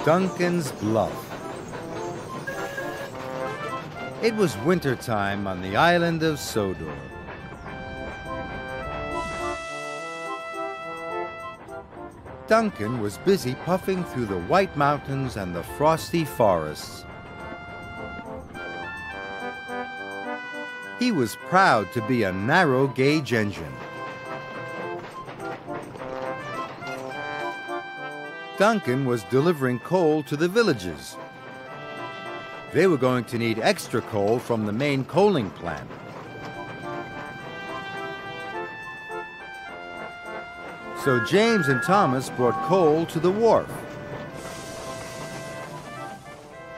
Duncan's Bluff. It was wintertime on the island of Sodor. Duncan was busy puffing through the white mountains and the frosty forests. He was proud to be a narrow-gauge engine. Duncan was delivering coal to the villages. They were going to need extra coal from the main coaling plant. So James and Thomas brought coal to the wharf.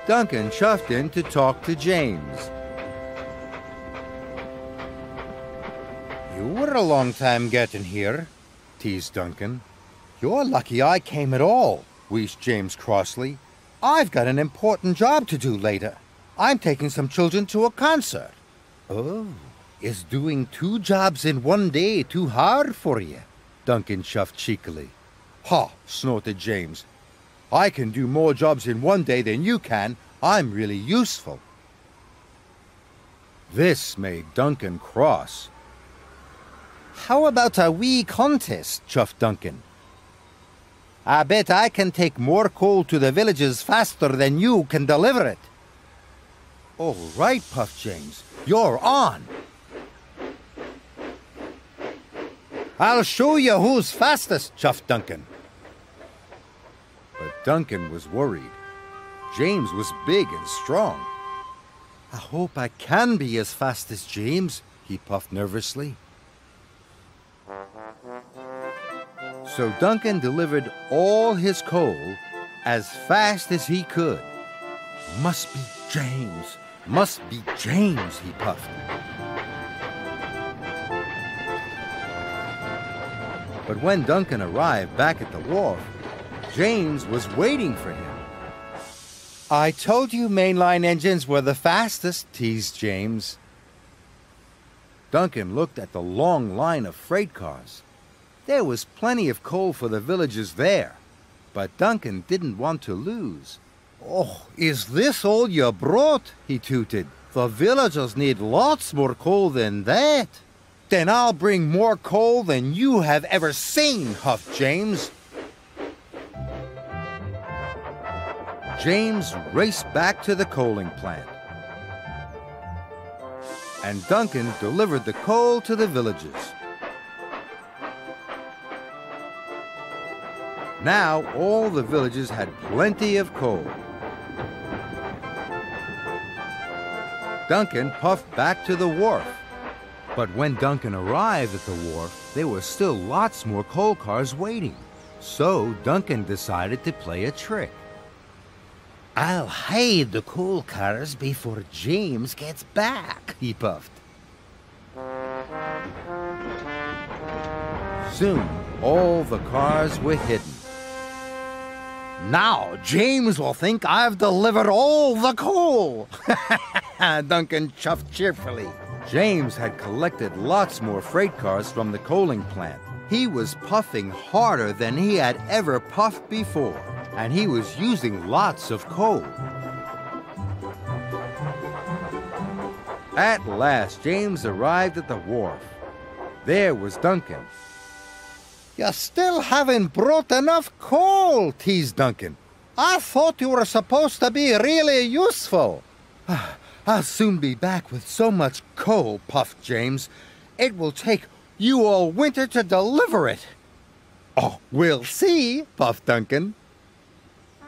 Duncan chuffed in to talk to James. "You were a long time getting here," teased Duncan. "You're lucky I came at all," wheezed James crossly. "I've got an important job to do later. I'm taking some children to a concert." "Oh, is doing 2 jobs in 1 day too hard for you?" Duncan chuffed cheekily. "Ha!" snorted James. "I can do more jobs in 1 day than you can. I'm really useful." This made Duncan cross. "How about a wee contest?" chuffed Duncan. "I bet I can take more coal to the villages faster than you can deliver it." "All right," puffed James. "You're on." "I'll show you who's fastest," chuffed Duncan. But Duncan was worried. James was big and strong. "I hope I can be as fast as James," he puffed nervously. So Duncan delivered all his coal as fast as he could. "Must be James, must be James," he puffed. But when Duncan arrived back at the wharf, James was waiting for him. "I told you mainline engines were the fastest," teased James. Duncan looked at the long line of freight cars. There was plenty of coal for the villages there, but Duncan didn't want to lose. "Oh, is this all you brought?" he tooted. "The villagers need lots more coal than that." "Then I'll bring more coal than you have ever seen," huffed James. James raced back to the coaling plant. And Duncan delivered the coal to the villages. Now all the villages had plenty of coal. Duncan puffed back to the wharf. But when Duncan arrived at the wharf, there were still lots more coal cars waiting. So Duncan decided to play a trick. "I'll hide the coal cars before James gets back," he puffed. Soon, all the cars were hidden. "Now James will think I've delivered all the coal," Duncan chuffed cheerfully. James had collected lots more freight cars from the coaling plant. He was puffing harder than he had ever puffed before, and he was using lots of coal. At last, James arrived at the wharf. There was Duncan. "You still haven't brought enough coal," teased Duncan. "I thought you were supposed to be really useful." "I'll soon be back with so much coal," puffed James. "It will take you all winter to deliver it." "Oh, we'll see," puffed Duncan.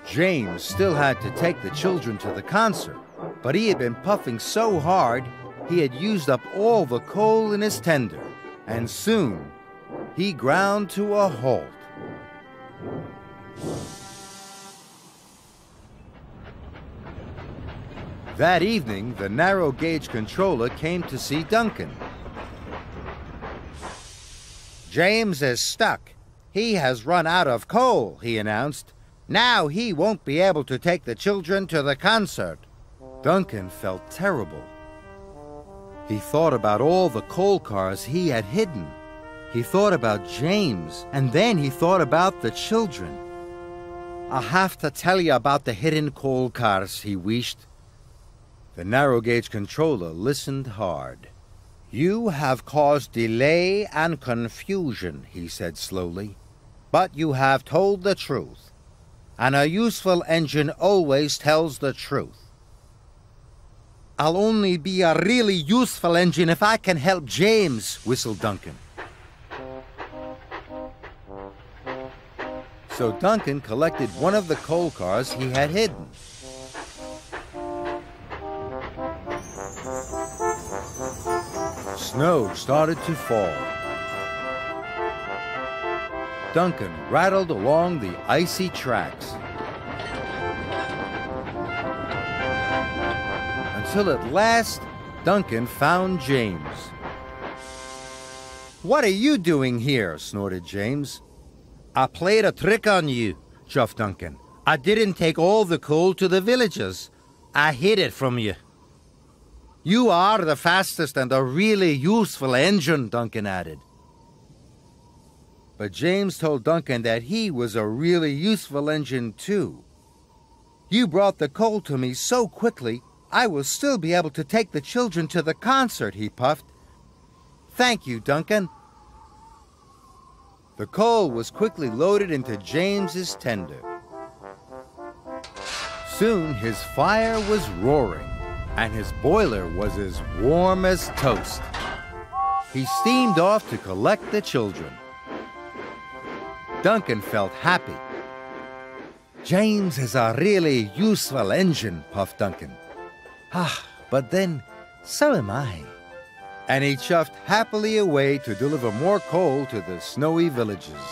James still had to take the children to the concert, but he had been puffing so hard he had used up all the coal in his tender, and soon he ground to a halt. That evening, the narrow-gauge controller came to see Duncan. "James is stuck. He has run out of coal," he announced. "Now he won't be able to take the children to the concert." Duncan felt terrible. He thought about all the coal cars he had hidden. He thought about James, and then he thought about the children. I have to tell you about the hidden coal cars, he wished. The narrow-gauge controller listened hard. You have caused delay and confusion, he said slowly. But you have told the truth. And a useful engine always tells the truth. I'll only be a really useful engine if I can help James, whistled Duncan. So Duncan collected one of the coal cars he had hidden. Snow started to fall. Duncan rattled along the icy tracks until at last Duncan found James. "What are you doing here?" snorted James. "I played a trick on you," chuffed Duncan. "I didn't take all the coal to the villagers. I hid it from you." "You are the fastest and a really useful engine," Duncan added. But James told Duncan that he was a really useful engine too. "You brought the coal to me so quickly, I will still be able to take the children to the concert," he puffed. "Thank you, Duncan." The coal was quickly loaded into James's tender. Soon his fire was roaring, and his boiler was as warm as toast. He steamed off to collect the children. Duncan felt happy. "James is a really useful engine," puffed Duncan. But then, so am I." And he chuffed happily away to deliver more coal to the snowy villages.